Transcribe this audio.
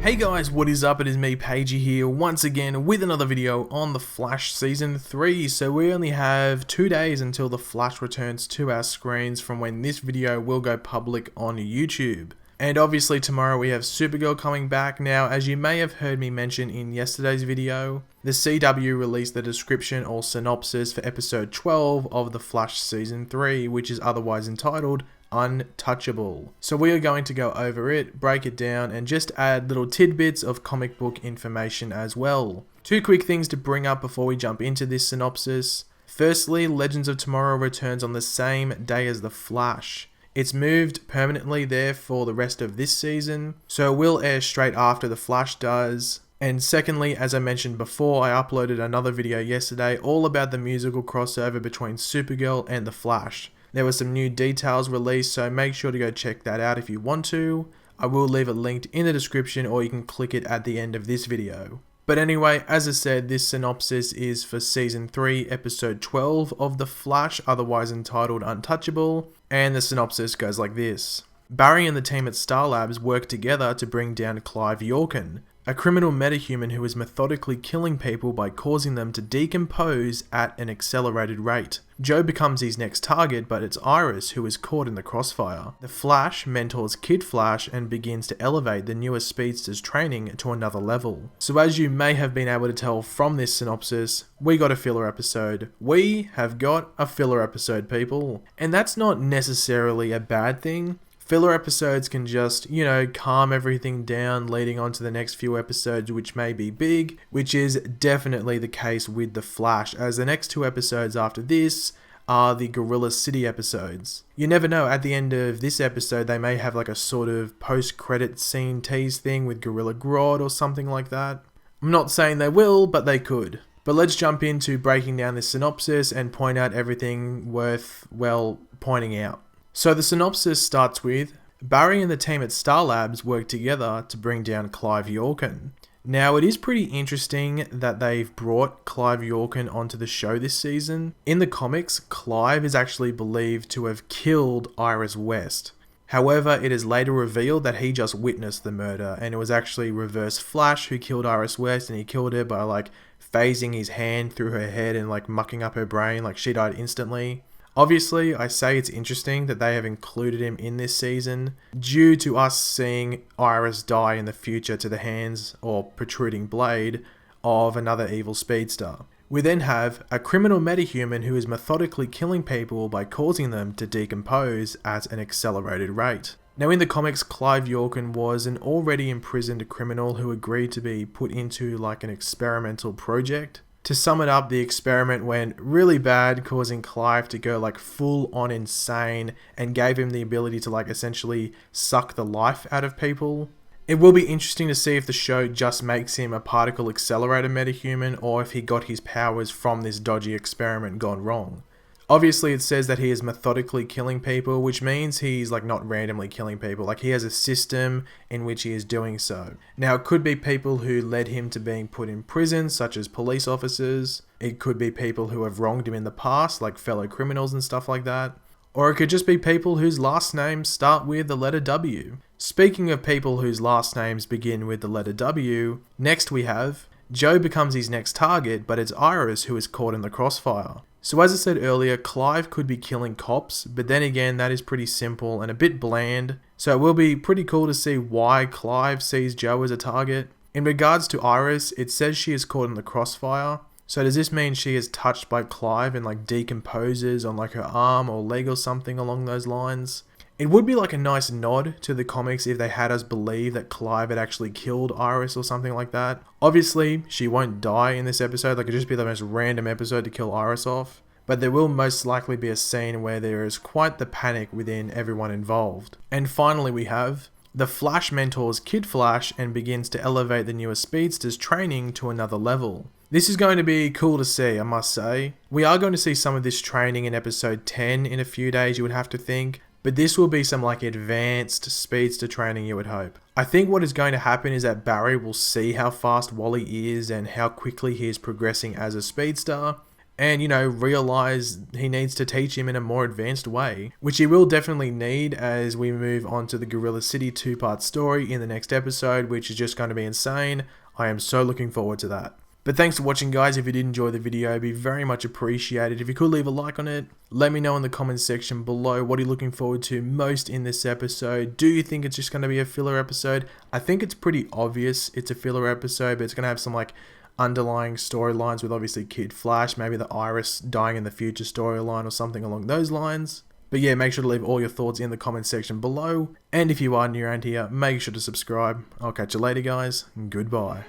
Hey guys, what is up? It is me, Pagey here, once again with another video on The Flash Season 3. So we only have 2 days until The Flash returns to our screens from when this video will go public on YouTube. And obviously tomorrow we have Supergirl coming back. Now, as you may have heard me mention in yesterday's video, the CW released the description or synopsis for episode 12 of The Flash Season 3, which is otherwise entitled Untouchable. So we are going to go over it, break it down, and just add little tidbits of comic book information as well. Two quick things to bring up before we jump into this synopsis. Firstly, Legends of Tomorrow returns on the same day as The Flash. It's moved permanently there for the rest of this season, so it will air straight after The Flash does. And secondly, as I mentioned before, I uploaded another video yesterday all about the musical crossover between Supergirl and The Flash. There were some new details released, so make sure to go check that out if you want to. I will leave it linked in the description, or you can click it at the end of this video. But anyway, as I said, this synopsis is for Season 3, Episode 12 of The Flash, otherwise entitled Untouchable, and the synopsis goes like this. Barry and the team at Star Labs work together to bring down Clive Yorkin, a criminal metahuman who is methodically killing people by causing them to decompose at an accelerated rate. Joe becomes his next target, but it's Iris who is caught in the crossfire. The Flash mentors Kid Flash and begins to elevate the newest speedster's training to another level. So as you may have been able to tell from this synopsis, we got a filler episode. We have got a filler episode, people. And that's not necessarily a bad thing. Filler episodes can just, calm everything down leading on to the next few episodes, which may be big, which is definitely the case with The Flash, as the next 2 episodes after this are the Gorilla City episodes. You never know, at the end of this episode they may have like a sort of post-credit scene tease thing with Gorilla Grodd or something like that. I'm not saying they will, but they could. But let's jump into breaking down this synopsis and point out everything worth, pointing out. So the synopsis starts with, Barry and the team at Star Labs work together to bring down Clive Yorkin. Now, it is pretty interesting that they've brought Clive Yorkin onto the show this season. In the comics, Clive is actually believed to have killed Iris West. However, it is later revealed that he just witnessed the murder, and it was actually Reverse Flash who killed Iris West, and he killed her by phasing his hand through her head and mucking up her brain, she died instantly. Obviously, I say it's interesting that they have included him in this season due to us seeing Iris die in the future to the hands or protruding blade of another evil speedster. We then have a criminal metahuman who is methodically killing people by causing them to decompose at an accelerated rate. Now in the comics, Clive Yorkin was an already imprisoned criminal who agreed to be put into an experimental project. To sum it up, the experiment went really bad, causing Clive to go full on insane and gave him the ability to essentially suck the life out of people. It will be interesting to see if the show just makes him a particle accelerator metahuman or if he got his powers from this dodgy experiment gone wrong. Obviously, it says that he is methodically killing people, which means he's not randomly killing people. He has a system in which he is doing so. Now, it could be people who led him to being put in prison, such as police officers. It could be people who have wronged him in the past, like fellow criminals and stuff like that. Or it could just be people whose last names start with the letter W. Speaking of people whose last names begin with the letter W, next we have Joe becomes his next target, but it's Iris who is caught in the crossfire. So as I said earlier, Clive could be killing cops, but then again that is pretty simple and a bit bland, so it will be pretty cool to see why Clive sees Joe as a target. In regards to Iris, it says she is caught in the crossfire, so does this mean she is touched by Clive and decomposes on her arm or leg or something along those lines? It would be a nice nod to the comics if they had us believe that Clive had actually killed Iris or something like that. Obviously, she won't die in this episode, it'd just be the most random episode to kill Iris off. But there will most likely be a scene where there is quite the panic within everyone involved. And finally we have, the Flash mentors Kid Flash and begins to elevate the newest speedster's training to another level. This is going to be cool to see, I must say. We are going to see some of this training in episode 10 in a few days, you would have to think. But this will be some advanced speedster training, you would hope. I think what is going to happen is that Barry will see how fast Wally is and how quickly he is progressing as a speedster, and, you know, realize he needs to teach him in a more advanced way, which he will definitely need as we move on to the Gorilla City 2-part story in the next episode, which is just going to be insane. I am so looking forward to that. But thanks for watching, guys. If you did enjoy the video, it'd be very much appreciated if you could leave a like on it. Let me know in the comments section below what you're looking forward to most in this episode. Do you think it's just going to be a filler episode? I think it's pretty obvious it's a filler episode, but it's going to have some like underlying storylines with obviously Kid Flash, maybe the Iris dying in the future storyline or something along those lines. But yeah, make sure to leave all your thoughts in the comment section below. And if you are new around here, make sure to subscribe. I'll catch you later, guys. Goodbye.